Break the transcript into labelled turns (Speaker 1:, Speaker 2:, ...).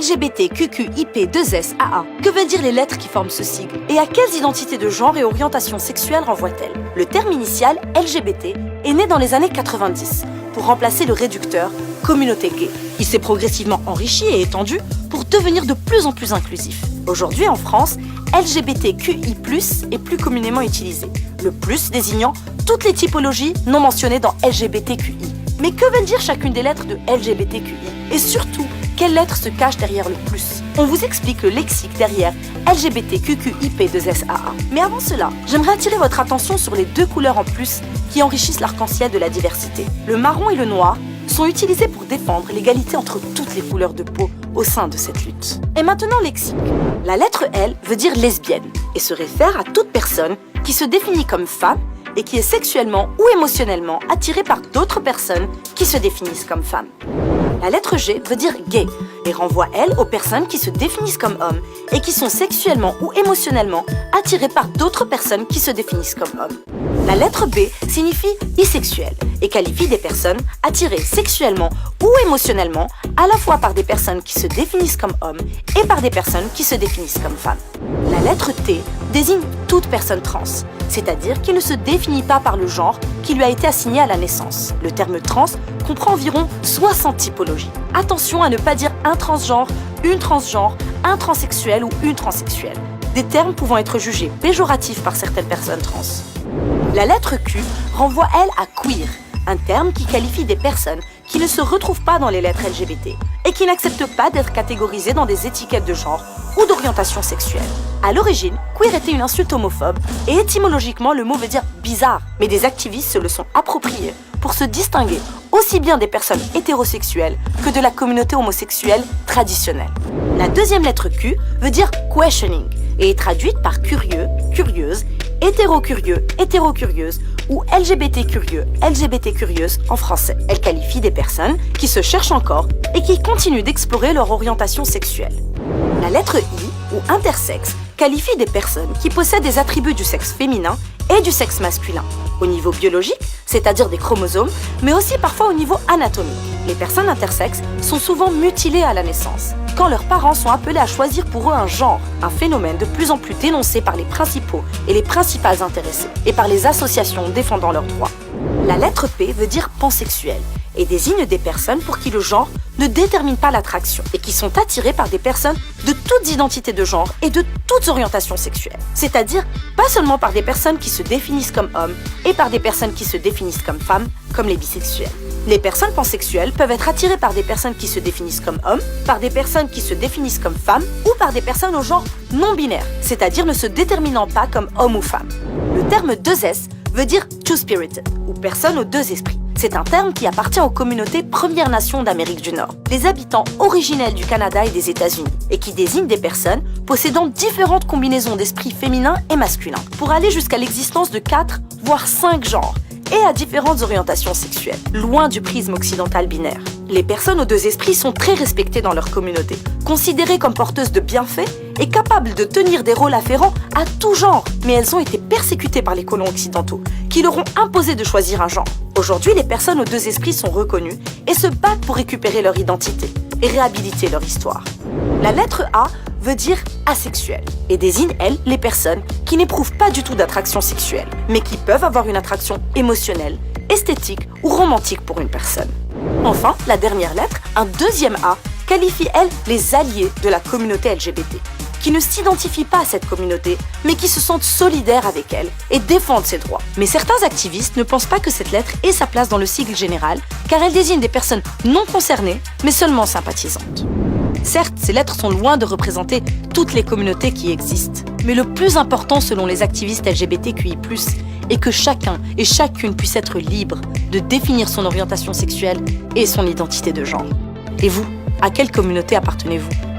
Speaker 1: LGBTQQIP2SAA. Que veulent dire les lettres qui forment ce sigle? Et à quelles identités de genre et orientations sexuelles renvoient-elles? Le terme initial, LGBT, est né dans les années 90 pour remplacer le réducteur communauté gay. Il s'est progressivement enrichi et étendu pour devenir de plus en plus inclusif. Aujourd'hui, en France, LGBTQI+, est plus communément utilisé, le plus désignant toutes les typologies non mentionnées dans LGBTQI. Mais que veulent dire chacune des lettres de LGBTQI? Et surtout, quelles lettres se cachent derrière le plus? On vous explique le lexique derrière LGBTQQIP2SAA. Mais avant cela, j'aimerais attirer votre attention sur les deux couleurs en plus qui enrichissent l'arc-en-ciel de la diversité. Le marron et le noir sont utilisés pour défendre l'égalité entre toutes les couleurs de peau au sein de cette lutte. Et maintenant, lexique. La lettre L veut dire lesbienne et se réfère à toute personne qui se définit comme femme et qui est sexuellement ou émotionnellement attirée par d'autres personnes qui se définissent comme femmes. La lettre G veut dire gay et renvoie, elle, aux personnes qui se définissent comme hommes et qui sont sexuellement ou émotionnellement attirées par d'autres personnes qui se définissent comme hommes. La lettre B signifie bisexuel et qualifie des personnes attirées sexuellement ou émotionnellement à la fois par des personnes qui se définissent comme hommes et par des personnes qui se définissent comme femmes. La lettre T désigne toute personne trans, c'est-à-dire qui ne se définit pas par le genre qui lui a été assigné à la naissance. Le terme trans comprend environ 60 typologies. Attention à ne pas dire un transgenre, une transgenre, un transsexuel ou une transsexuelle, des termes pouvant être jugés péjoratifs par certaines personnes trans. La lettre Q renvoie, elle, à queer, un terme qui qualifie des personnes qui ne se retrouvent pas dans les lettres LGBT et qui n'acceptent pas d'être catégorisées dans des étiquettes de genre ou d'orientation sexuelle. À l'origine, queer était une insulte homophobe et étymologiquement le mot veut dire bizarre, mais des activistes se le sont appropriés pour se distinguer aussi bien des personnes hétérosexuelles que de la communauté homosexuelle traditionnelle. La deuxième lettre Q veut dire questioning et est traduite par curieux, curieuse, hétéro-curieux, hétéro-curieuse ou LGBT-curieux, LGBT-curieuse en français. Elle qualifie des personnes qui se cherchent encore et qui continuent d'explorer leur orientation sexuelle. La lettre I, ou intersexe, qualifie des personnes qui possèdent des attributs du sexe féminin et du sexe masculin, au niveau biologique, c'est-à-dire des chromosomes, mais aussi parfois au niveau anatomique. Les personnes intersexes sont souvent mutilées à la naissance, quand leurs parents sont appelés à choisir pour eux un genre, un phénomène de plus en plus dénoncé par les principaux et les principales intéressés, et par les associations défendant leurs droits. La lettre P veut dire pansexuel et désigne des personnes pour qui le genre ne détermine pas l'attraction et qui sont attirées par des personnes de toutes identités de genre et de toutes orientations sexuelles. C'est-à-dire pas seulement par des personnes qui se définissent comme hommes et par des personnes qui se définissent comme femmes, comme les bisexuels. Les personnes pansexuelles peuvent être attirées par des personnes qui se définissent comme hommes, par des personnes qui se définissent comme femmes ou par des personnes au genre non binaire, c'est-à-dire ne se déterminant pas comme homme ou femme. Le terme 2S veut dire two-spirited, ou personne aux deux esprits. C'est un terme qui appartient aux communautés Premières Nations d'Amérique du Nord, les habitants originels du Canada et des États-Unis, et qui désigne des personnes possédant différentes combinaisons d'esprits féminins et masculins, pour aller jusqu'à l'existence de 4, voire 5 genres, et à différentes orientations sexuelles, loin du prisme occidental binaire. Les personnes aux deux esprits sont très respectées dans leur communauté, considérées comme porteuses de bienfaits et capables de tenir des rôles afférents à tout genre, mais elles ont été persécutées par les colons occidentaux, qui leur ont imposé de choisir un genre. Aujourd'hui, les personnes aux deux esprits sont reconnues et se battent pour récupérer leur identité et réhabiliter leur histoire. La lettre A veut dire asexuel et désigne, elle, les personnes qui n'éprouvent pas du tout d'attraction sexuelle, mais qui peuvent avoir une attraction émotionnelle, esthétique ou romantique pour une personne. Enfin, la dernière lettre, un deuxième A, qualifie, elle, les alliés de la communauté LGBT, qui ne s'identifient pas à cette communauté, mais qui se sentent solidaires avec elle et défendent ses droits. Mais certains activistes ne pensent pas que cette lettre ait sa place dans le sigle général, car elle désigne des personnes non concernées, mais seulement sympathisantes. Certes, ces lettres sont loin de représenter toutes les communautés qui existent, mais le plus important selon les activistes LGBTQI+, est que chacun et chacune puisse être libre de définir son orientation sexuelle et son identité de genre. Et vous, à quelle communauté appartenez-vous ?